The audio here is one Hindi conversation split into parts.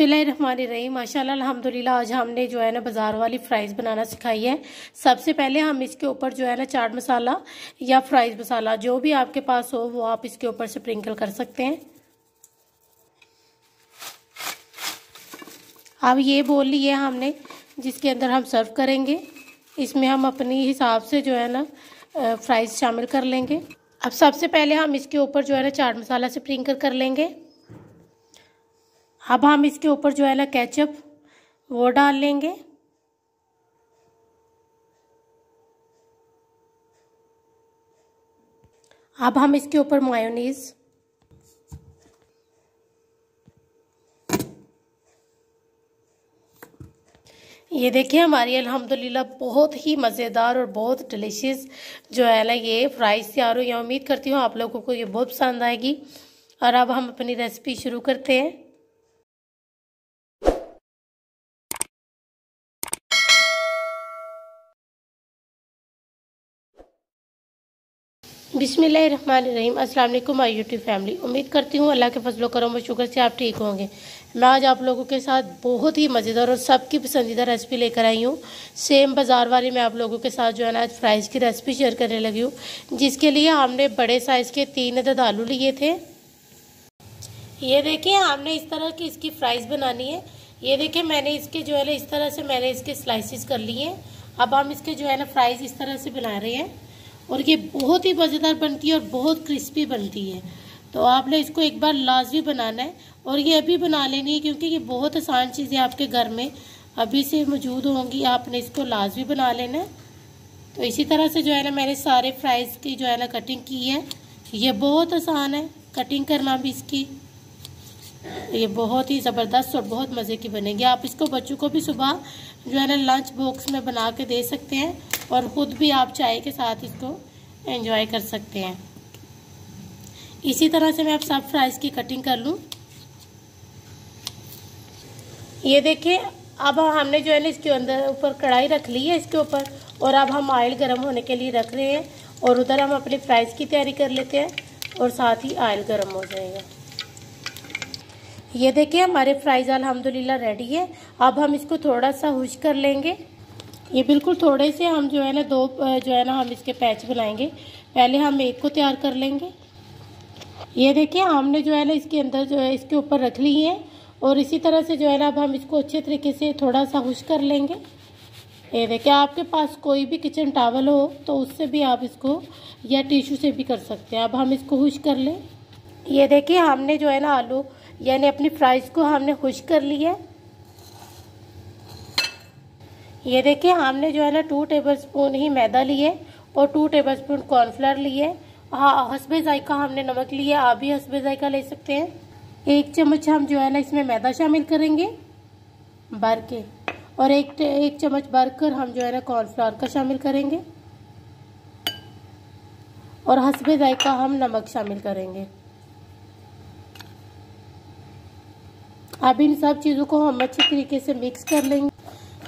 बिस्मिल्लाहिर्रहमानिर्रहीम। माशाल्लाह अल्हम्दुलिल्लाह। आज हमने जो है ना बाज़ार वाली फ़्राइज़ बनाना सिखाई है। सबसे पहले हम इसके ऊपर जो है ना चाट मसाला या फ्राइज़ मसाला जो भी आपके पास हो वो आप इसके ऊपर स्प्रिंकल कर सकते हैं। अब ये बोल लिए हमने जिसके अंदर हम सर्व करेंगे, इसमें हम अपनी हिसाब से जो है ना फ्राइज़ शामिल कर लेंगे। अब सबसे पहले हम इसके ऊपर जो है ना चाट मसाला स्प्रिंकल कर लेंगे। अब हम इसके ऊपर जो है ना केचप वो डाल लेंगे। अब हम इसके ऊपर मायोनीज, ये देखिए हमारी अल्हम्दुलिल्लाह बहुत ही मज़ेदार और बहुत डिलीशियस जो है ना ये फ्राइज़ तैयार हुई है। उम्मीद करती हूँ आप लोगों को ये बहुत पसंद आएगी। और अब हम अपनी रेसिपी शुरू करते हैं। बिस्मिल्लाहिर्रहमानिर्रहीम। अस्सलाम वालेकुम माय यूट्यूब फैमिली। उम्मीद करती हूँ अल्लाह के फजलो करम और शुक्र से आप ठीक होंगे। मैं आज आप लोगों के साथ बहुत ही मज़ेदार और सबकी पसंदीदा रेसिपी लेकर आई हूँ। सेम बाज़ार वाली मैं आप लोगों के साथ जो है ना आज फ्राइज़ की रेसिपी शेयर करने लगी हूँ, जिसके लिए हमने बड़े साइज़ के 3 अदद आलू लिए थे। ये देखिए हमने इस तरह की इसकी फ्राइज़ बनानी है। ये देखिए मैंने इसके जो है ना इस तरह से मैंने इसके स्लाइसिस कर लिए हैं। अब हम इसके जो है ना फ्राइज़ इस तरह से बना रहे हैं और ये बहुत ही मज़ेदार बनती है और बहुत क्रिस्पी बनती है। तो आपने इसको एक बार लाजमी बनाना है और ये अभी बना लेनी है, क्योंकि ये बहुत आसान चीज़ें आपके घर में अभी से मौजूद होंगी। आपने इसको लाजमी बना लेना है। तो इसी तरह से जो है ना मैंने सारे फ्राइज़ की जो है ना कटिंग की है। ये बहुत आसान है कटिंग करना भी इसकी। ये बहुत ही ज़बरदस्त और बहुत मज़े की बनेगी। आप इसको बच्चों को भी सुबह जो है ना लंच बॉक्स में बना के दे सकते हैं और ख़ुद भी आप चाय के साथ इसको एंजॉय कर सकते हैं। इसी तरह से मैं अब सब फ्राइज़ की कटिंग कर लूँ। ये देखिए अब हमने जो है ना इसके अंदर ऊपर कढ़ाई रख ली है इसके ऊपर, और अब हम ऑयल गर्म होने के लिए रख रहे हैं और उधर हम अपनी फ्राइज़ की तैयारी कर लेते हैं और साथ ही ऑयल गर्म हो जाएगा। ये देखिए हमारे फ्राइज़ अल्हम्दुलिल्लाह रेडी है। अब हम इसको थोड़ा सा खुश्क कर लेंगे। ये बिल्कुल थोड़े से हम जो है ना दो जो है ना हम इसके पैच बनाएंगे। पहले हम एक को तैयार कर लेंगे। ये देखिए हमने जो है ना इसके अंदर जो है इसके ऊपर रख ली है और इसी तरह से जो है ना अब हम इसको अच्छे तरीके से थोड़ा सा खुश्क कर लेंगे। ये देखिए आपके पास कोई भी किचन टॉवल हो तो उससे भी आप इसको या टिश्यू से भी कर सकते हैं। अब हम इसको खुश्क कर लें। ये देखिए हमने जो है ना आलू यानी अपनी फ्राइज़ को हमने खुश्क कर लिया। ये देखिए हमने जो है ना 2 टेबलस्पून ही मैदा लिए और 2 टेबलस्पून कॉर्नफ्लावर लिए। हाँ, हस्बे जायका हमने नमक लिया, आप भी हस्बे जायका ले सकते हैं। 1 चम्मच हम जो है ना इसमें मैदा शामिल करेंगे भर के, और एक चम्मच भर कर हम जो है ना कॉर्नफ्लावर का शामिल करेंगे और हस्बे जायका हम नमक शामिल करेंगे। अब इन सब चीज़ों को हम अच्छे तरीके से मिक्स कर लेंगे।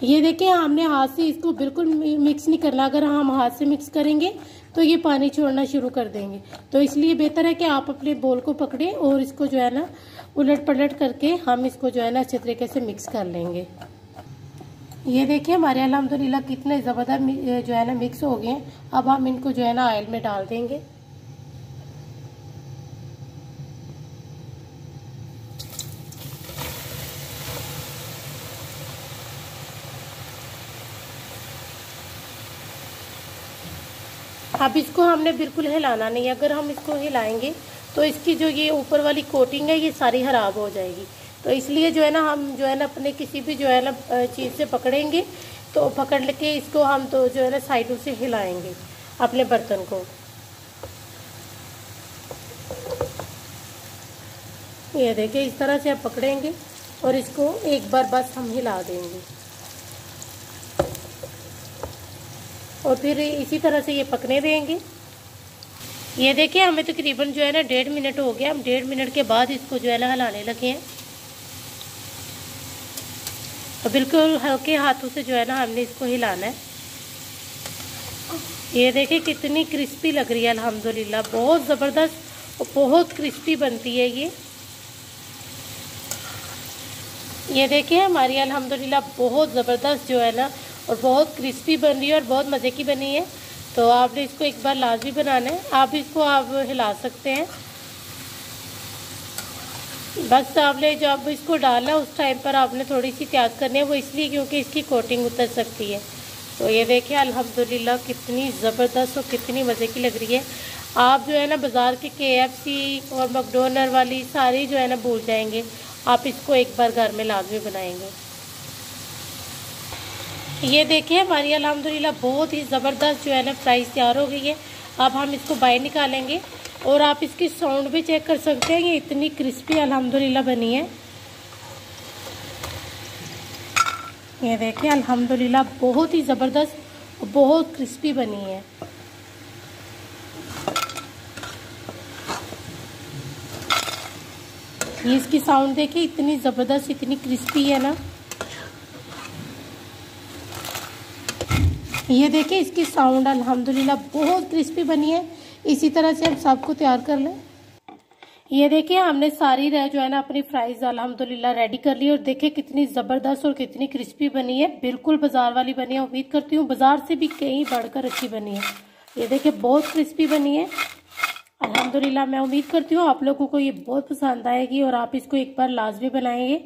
ये देखिए हमने हाथ से इसको बिल्कुल मिक्स नहीं करना। अगर हम हाथ से मिक्स करेंगे तो ये पानी छोड़ना शुरू कर देंगे। तो इसलिए बेहतर है कि आप अपने बोल को पकड़े और इसको जो है ना उलट पलट करके हम इसको जो है ना अच्छे तरीके से मिक्स कर लेंगे। ये देखिए हमारे अल्हम्दुलिल्लाह कितने ज़बरदस्त जो है ना मिक्स हो गए। अब हम इनको जो है ना ऑयल में डाल देंगे। अब इसको हमने बिल्कुल हिलाना नहीं। अगर हम इसको हिलाएंगे तो इसकी जो ये ऊपर वाली कोटिंग है ये सारी ख़राब हो जाएगी। तो इसलिए जो है ना हम जो है ना अपने किसी भी जो है ना चीज़ से पकड़ेंगे तो पकड़ के इसको हम तो जो है ना साइडों से हिलाएंगे अपने बर्तन को। ये देखिए इस तरह से आप पकड़ेंगे और इसको एक बार बस हम हिला देंगे और फिर इसी तरह से ये पकने देंगे। ये देखिए हमें तकरीबन जो है ना 1.5 मिनट हो गया। हम 1.5 मिनट के बाद इसको जो है ना हिलाने लगे हैं और बिल्कुल हल्के हाथों से जो है ना हमने इसको हिलाना है। ये देखिए कितनी क्रिस्पी लग रही है अल्हम्दुलिल्लाह। बहुत ज़बरदस्त और बहुत क्रिस्पी बनती है ये। ये देखिए हमारी अल्हम्दुलिल्लाह बहुत ज़बरदस्त जो है ना और बहुत क्रिस्पी बन रही है और बहुत मज़े की बनी है। तो आपने इसको एक बार लाजमी बनाना है। आप हिला सकते हैं। बस आपने जब इसको डाला उस टाइम पर आपने थोड़ी सी एहतियात करनी है, वो इसलिए क्योंकि इसकी कोटिंग उतर सकती है। तो ये देखिए अल्हम्दुलिल्लाह कितनी ज़बरदस्त और कितनी मज़े की लग रही है। आप जो है ना बाज़ार के KFC और मैकडोनल्ड वाली सारी जो है ना भूल जाएंगे। आप इसको एक बार घर में लाजमी बनाएंगे। ये देखिए हमारी अल्हम्दुलिल्लाह बहुत ही ज़बरदस्त जो है ना फ्राइज़ तैयार हो गई है। अब हम इसको बाहर निकालेंगे और आप इसकी साउंड भी चेक कर सकते हैं। ये इतनी क्रिस्पी अल्हम्दुलिल्लाह बनी है। ये देखिए अल्हम्दुलिल्लाह बहुत ही ज़बरदस्त और बहुत क्रिस्पी बनी है। ये इसकी साउंड देखिए इतनी ज़बरदस्त इतनी क्रिस्पी है ना। ये देखिए इसकी साउंड अल्हम्दुलिल्लाह बहुत क्रिस्पी बनी है। इसी तरह से हम सबको तैयार कर लें। ये देखिए हमने सारी जो है ना अपनी फ्राइज़ अल्हम्दुलिल्लाह रेडी कर ली और देखिए कितनी ज़बरदस्त और कितनी क्रिस्पी बनी है। बिल्कुल बाजार वाली बनी है। उम्मीद करती हूँ बाजार से भी कहीं बढ़कर अच्छी बनी है। ये देखिए बहुत क्रिस्पी बनी है अल्हम्दुलिल्लाह। मैं उम्मीद करती हूँ आप लोगों को ये बहुत पसंद आएगी और आप इसको एक बार लाजमी बनाएंगे।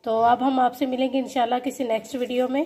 तो अब हम आपसे मिलेंगे इंशाल्लाह किसी नेक्स्ट वीडियो में।